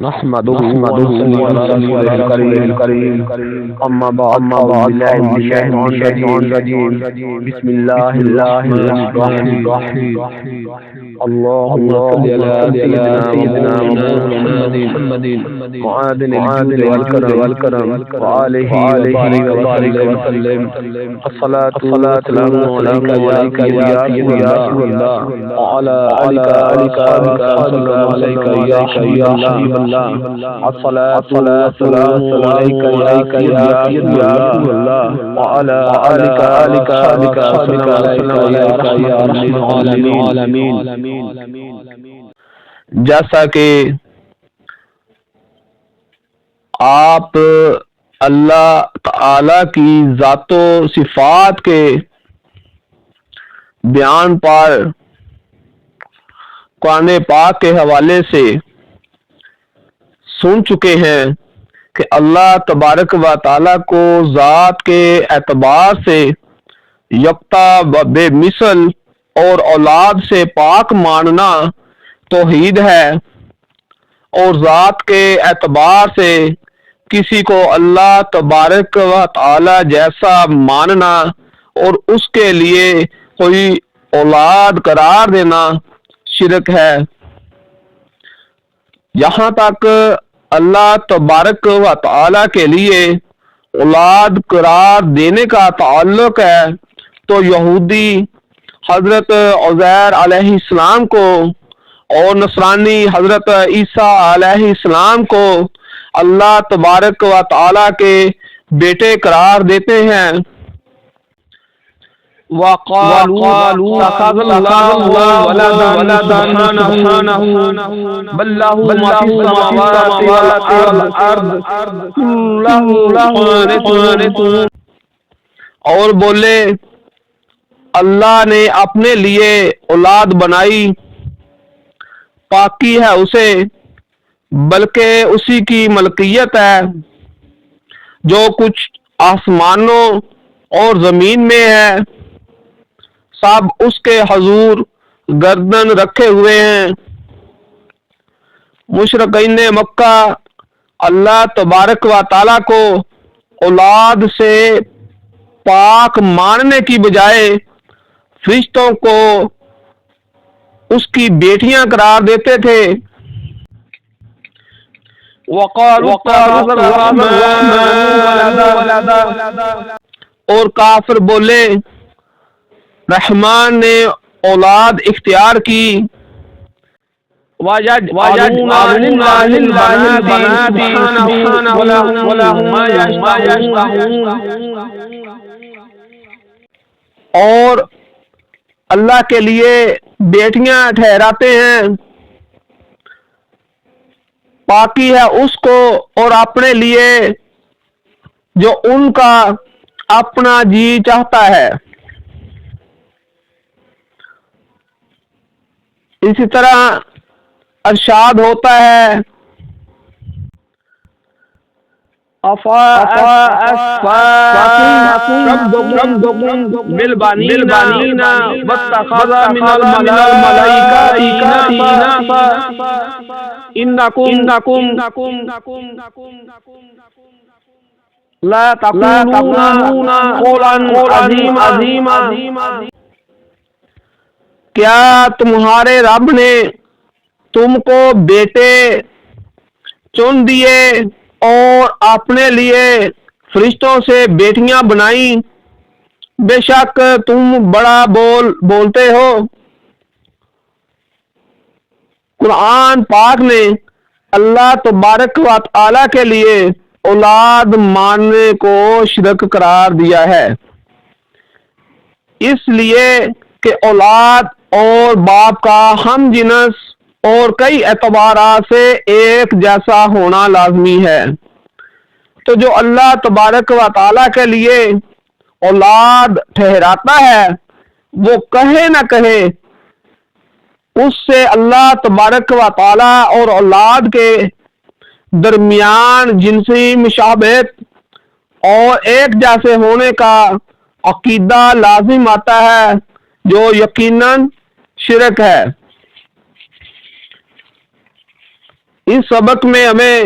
نحمده ونصلي على رسوله الكريم أما بعد بالله من الشيطان الرجيم بسم الله الرحمن الرحيم اللهم صل على سيدنا محمد معادن الجود والكرم وآله وبارك وسلم الصلاة والسلام عليك يا رسول الله وعلى آلك وصحبك يا حبيب الله الصلاة والسلام عليك يا رسول الله وعلى آلك وصحبك يا رحمة العالمين. جیسا کہ آپ اللہ تعالی کی ذات و صفات کے بیان پر قرآن پاک کے حوالے سے سن چکے ہیں کہ اللہ تبارک و تعالی کو ذات کے اعتبار سے یکتا و بے مثل اور اولاد سے پاک ماننا توحید ہے، اور ذات کے اعتبار سے کسی کو اللہ تبارک و تعالی جیسا ماننا اور اس کے لیے کوئی اولاد قرار دینا شرک ہے. یہاں تک اللہ تبارک و تعالی کے لیے اولاد قرار دینے کا تعلق ہے تو یہودی حضرت عزیر علیہ السلام کو اور نصرانی حضرت عیسیٰ علیہ السلام کو اللہ تبارک و تعالی کے بیٹے قرار دیتے ہیں. وَقَالُوا اتَّخَذَ اللَّهُ وَلَدًا سُبْحَانَهُ بَل لَّهُ مَا فِي السَّمَاوَاتِ وَالْأَرْضِ كُلٌّ لَّهُ قَانِتُونَ. اور بولے اللہ نے اپنے لیے اولاد بنائی، پاکی ہے اسے، بلکہ اسی کی ملکیت ہے. جو کچھ آسمانوں اور زمین میں ہے سب اس کے حضور گردن رکھے ہوئے ہیں. مشرکین مکہ اللہ تبارک و تعالی کو اولاد سے پاک ماننے کی بجائے فرشتوں کو اس کی بیٹیاں قرار دیتے تھے. اور کافر بولے رحمان نے اولاد اختیار کی. اور اللہ کے لیے بیٹیاں ٹھہراتے ہیں، پاکی ہے اس کو اور اپنے لیے جو ان کا اپنا جی چاہتا ہے. اسی طرح ارشاد ہوتا ہے لا تقولون قولا عظیما. کیا تمہارے رب نے تم کو بیٹے چن دیے اور اپنے لیے فرشتوں سے بیٹیاں بنائیں؟ بے شک تم بڑا بولتے ہو. قرآن پاک نے اللہ تبارک و تعالی کے لیے اولاد ماننے کو شرک قرار دیا ہے، اس لیے کہ اولاد اور باپ کا ہم جنس اور کئی اعتبارات سے ایک جیسا ہونا لازمی ہے. تو جو اللہ تبارک و تعالی کے لیے اولاد ٹھہراتا ہے وہ کہے نہ کہے اس سے اللہ تبارک و تعالی اور اولاد کے درمیان جنسی مشابہت اور ایک جیسے ہونے کا عقیدہ لازم آتا ہے جو یقیناً شرک ہے. اس سبق میں ہمیں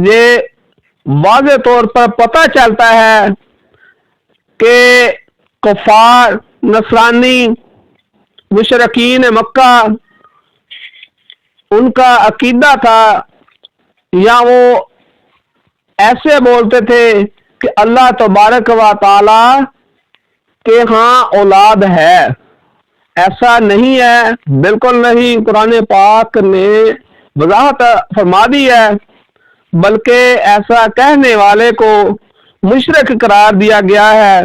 یہ واضح طور پر پتہ چلتا ہے کہ کفار، نصرانی، مشرکین مکہ، ان کا عقیدہ تھا یا وہ ایسے بولتے تھے کہ اللہ تبارک و تعالی کے ہاں اولاد ہے۔ ایسا نہیں ہے، بالکل نہیں۔ قرآن پاک نے وضاحت فرما دی ہے، بلکہ ایسا کہنے والے کو مشرک قرار دیا گیا ہے۔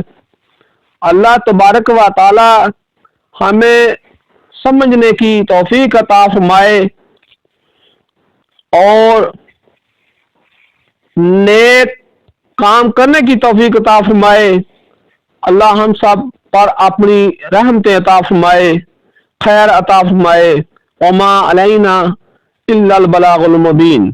اللہ تبارک و تعالی ہمیں سمجھنے کی توفیق عطا فرمائے اور نیک کام کرنے کی توفیق عطا فرمائے۔ اللہ ہم سب پر اپنی رحمتیں عطا فرمائے، خیر عطا فرمائے۔ وما علینا الا البلاغ المبین۔